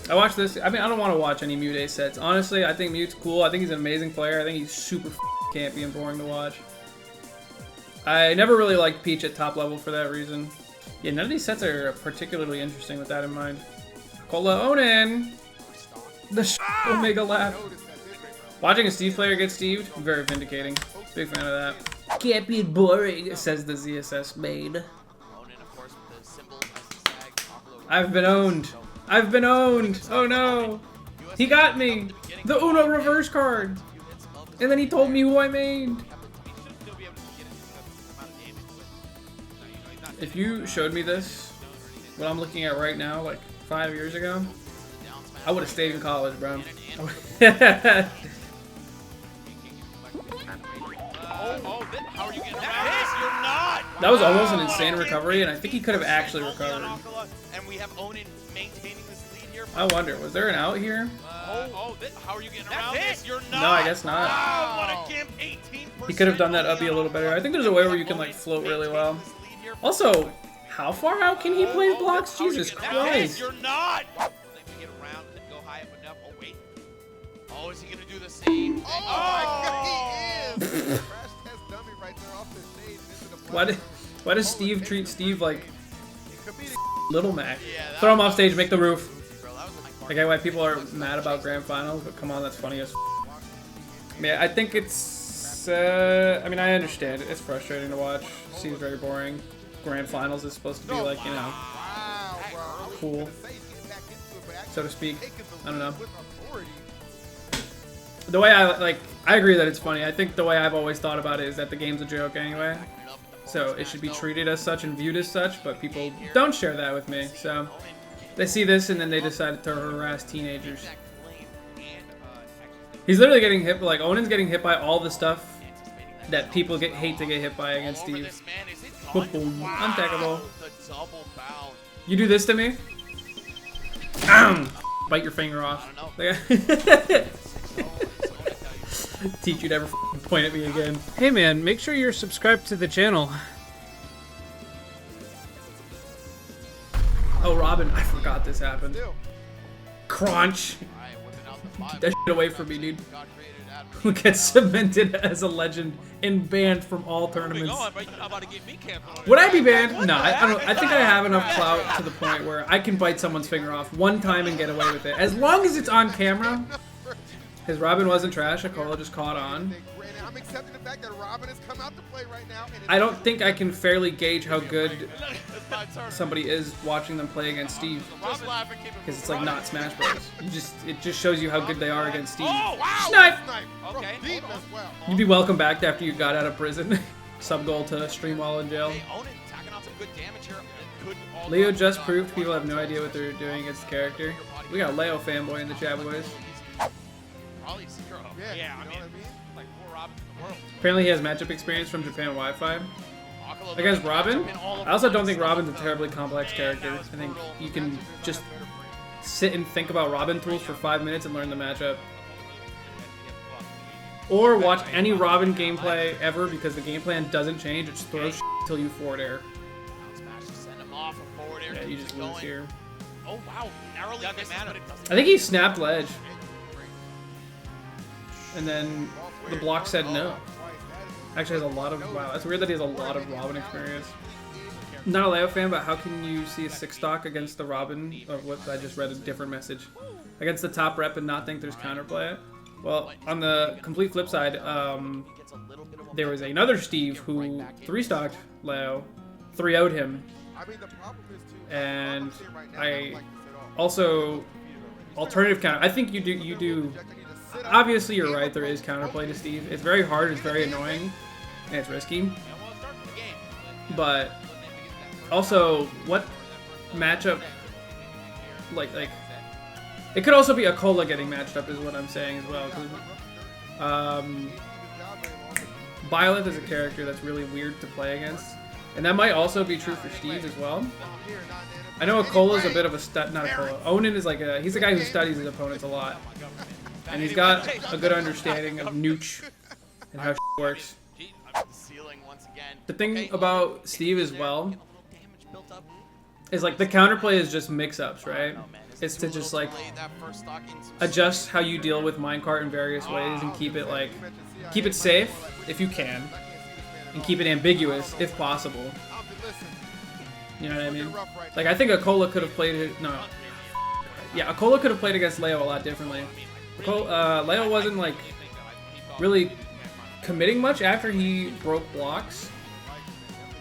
I watched this. I mean, I don't want to watch any Mute A sets. Honestly, I think Mute's cool. I think he's an amazing player. I think he's super campy and boring to watch. I never really liked Peach at top level for that reason. Yeah, none of these sets are particularly interesting with that in mind. Acola and Onin! The Omega laugh. Watching a Steve player get Steved, very vindicating. Big fan of that. Can't be boring, says the ZSS maid. I've been owned. I've been owned. Oh no. He got me. The Uno reverse card. And then he told me who I made. If you showed me this, what I'm looking at right now, like 5 years ago, I would have stayed in college, bro. That was almost an insane recovery, and I think he could have actually recovered. I wonder, was there an out here? How are you getting around this? You're not. No, I guess not. Wow, what a gimp, 18%. He could have done that uppy a little better. I think there's a way where you can like float really well. Also, how far out can he play blocks? Jesus Christ. You're not. Oh, is he gonna do the same? Oh my God, he is. Crash test dummy right there off the stage. Why does Steve treat Steve like Little Mac? Throw him off stage, make the roof. I get why people are mad about grand finals, but come on, that's funny as yeah, I think it's I mean, I understand it. It's frustrating to watch. Seems very boring. Grand finals is supposed to be like, you know, cool, so to speak. I don't know. The way I agree that it's funny. I think the way I've always thought about it is that the game's a joke anyway. So it should be treated as such and viewed as such, but people don't share that with me. So they see this and then they decided to harass teenagers. He's literally getting hit, like Onin's getting hit by all the stuff that people hate to get hit by against Steve. Boom, boom, untackable. You do this to me? Bite your finger off. Teach you to ever point at me again. Hey man, make sure you're subscribed to the channel. Oh, Robin, I forgot this happened. Crunch. Get that shit away from me, dude. Who gets cemented as a legend and banned from all tournaments? Would I be banned? No, I think I have enough clout to the point where I can bite someone's finger off one time and get away with it. As long as it's on camera. His Robin wasn't trash. Acola just caught on. I'm accepting the fact that Robin has come out to play right now. I don't think I can fairly gauge how good somebody is watching them play against Steve, because it's like not Smash Bros. It just shows you how good they are against Steve. Oh, wow. Snipe! Okay. You'd be welcome back after you got out of prison. Sub goal to stream while in jail. Leo just proved people have no idea what they're doing against the character. We got Leo fanboy in the chat, boys. Yeah, I mean, like more Robins in the world. Apparently he has matchup experience from Japan Wi-Fi. Against Robin? I also don't think Robin's a terribly complex character. I think you can just sit and think about Robin tools for 5 minutes and learn the matchup. Or watch any Robin gameplay ever, because the game plan doesn't change. It just throws until you forward air. Yeah, you just lose here. Oh wow, narrowly missed, but it doesn't. I think he snapped ledge. And then the block said no. Actually has a lot of, wow, that's weird that he has a lot of Robin experience. Not a Leo fan, but how can you see a 6 stock against the Robin, or what, I just read a different message, against the top rep and not think there's counterplay? Well, on the complete flip side, there was another Steve who 3-stocked Leo, 3-0'd him, and I also, alternative counter, I think you do, obviously you're right, there is counterplay to Steve. It's very hard, it's very annoying, and it's risky. But also, what matchup, like, it could also be Acola getting matched up is what I'm saying as well. Byleth is a character that's really weird to play against. And that might also be true for Steve as well. I know Acola's a bit of a not Acola. Onin is like he's a guy who studies his opponents a lot. And he's got a good understanding of Nooch and how works. The thing about Steve as well is like the counterplay is just mix-ups, right? is to just like adjust how you deal with minecart in various ways and keep it safe if you can, and keep it ambiguous if possible. You know what I mean? Like I think Acola could have played it. No, yeah, Acola could have played against Leo a lot differently. Leo wasn't like really committing much after he broke blocks,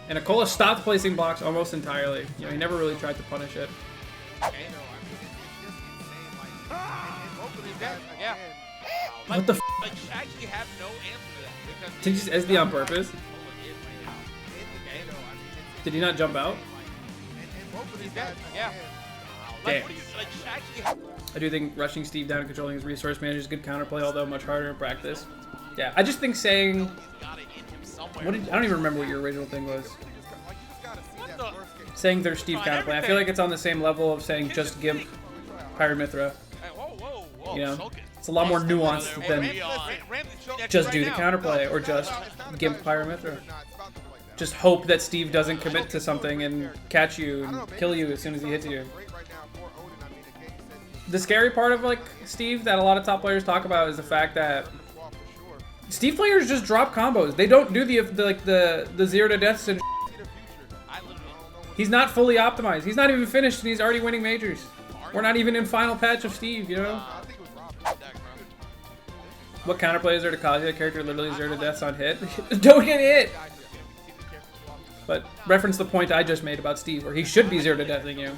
and Acola stopped placing blocks almost entirely. You know, he never really tried to punish it. Yeah. What the f? Like, you actually have no answer to that. Because Did you just SD on purpose? Did he not jump out? Yeah. Damn. What do you, like, you actually have... I do think rushing Steve down and controlling his resource managers is good counterplay, although much harder in practice. Yeah, I just think saying... I don't even remember what your original thing was. Saying there's Steve counterplay. I feel like it's on the same level of saying just Gimp Pyramithra. You know? It's a lot more nuanced than just do the counterplay or just Gimp Pyramithra. Just hope that Steve doesn't commit to something and catch you and kill you as soon as he hits you. The scary part of like Steve that a lot of top players talk about is the fact that Steve players just drop combos. They don't do the 0 to deaths and he's not fully optimized. He's not even finished and he's already winning majors. We're not even in final patch of Steve, you know? What counterplay is there to Kazuya? The character literally 0 to deaths on hit. Don't get hit! But reference the point I just made about Steve, where he should be 0 to deathing you.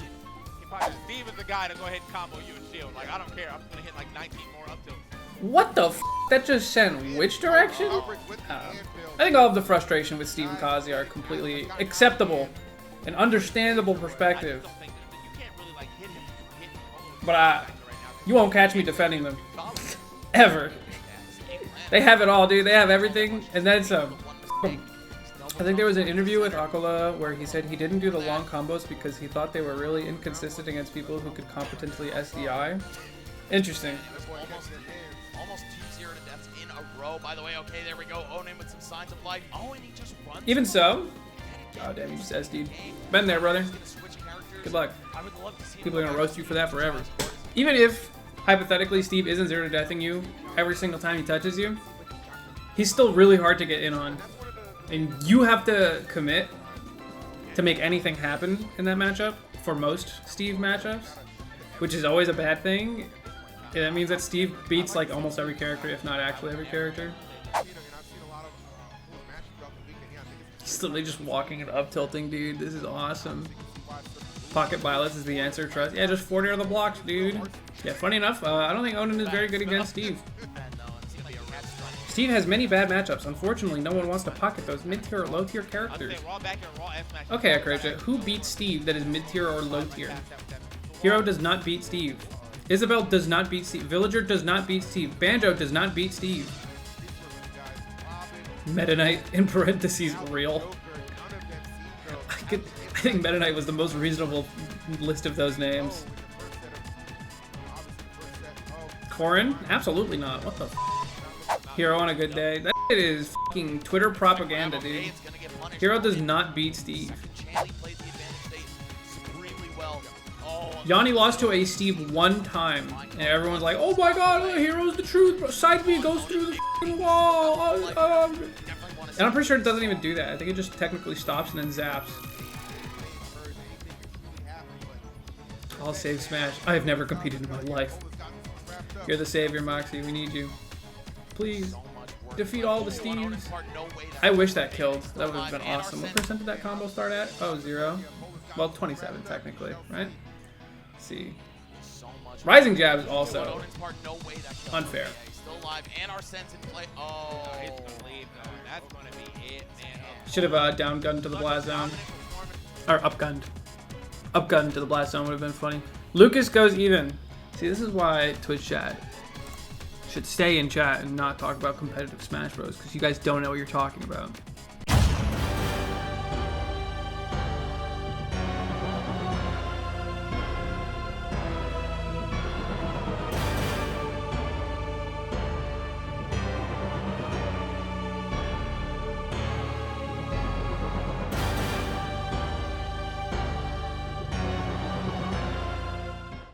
Steve is the guy to go ahead and combo you and shield. Like, I don't care. I'm gonna hit like 19 more up tilts. What the f? That just sent which direction? I think all of the frustration with Steve and Kazuya are completely acceptable and understandable perspective. But you won't catch me defending them. Ever. They have it all, dude. They have everything, and then some. I think there was an interview with Acola where he said he didn't do the long combos because he thought they were really inconsistent against people who could competently SDI. Interesting. Almost 2 0 to deaths in a row. By the way, okay, there we go. Onin with some signs of life. Oh, and he just runs. Even so. Oh, damn, you just SD'd. Been there, brother. Good luck. People are going to roast you for that forever. Even if, hypothetically, Steve isn't 0 to deathing you every single time he touches you, he's still really hard to get in on. And you have to commit to make anything happen in that matchup for most Steve matchups, which is always a bad thing. And that means that Steve beats like almost every character, if not actually every character. He's literally just walking and up tilting, dude. This is awesome. Pocket violence is the answer. Trust. Yeah, just 40 on the blocks, dude. Yeah, funny enough, I don't think Onin is very good against Steve. Steve has many bad matchups. Unfortunately, no one wants to pocket those mid-tier or low-tier characters. Okay, Akrecha, who beats Steve that is mid-tier or low-tier? Hero does not beat Steve. Isabel does not beat Steve. Villager does not beat Steve. Banjo does not beat Steve. Meta Knight, in parentheses, real. I think Meta Knight was the most reasonable list of those names. Corin? Absolutely not. What the f? Hero on a good day. That shit is fucking Twitter propaganda, dude. Hero does not beat Steve. Yanni lost to a Steve one time, and everyone's like, "Oh my God, Hero's the truth. Side B goes through the fucking wall." And I'm pretty sure it doesn't even do that. I think it just technically stops and then zaps. I'll save Smash. I have never competed in my life. You're the savior, Moxie. We need you. Please, defeat all the Steves. I wish that killed. That would have been awesome. What percent did that combo start at? Oh, 0. Well, 27 technically, right? Let's see. Rising jab is also unfair. Should have down gunned to the blast zone. Or up gunned. Up gunned to the blast zone would have been funny. Lucas goes even. See, this is why Twitch chat should stay in chat and not talk about competitive Smash Bros. Because you guys don't know what you're talking about.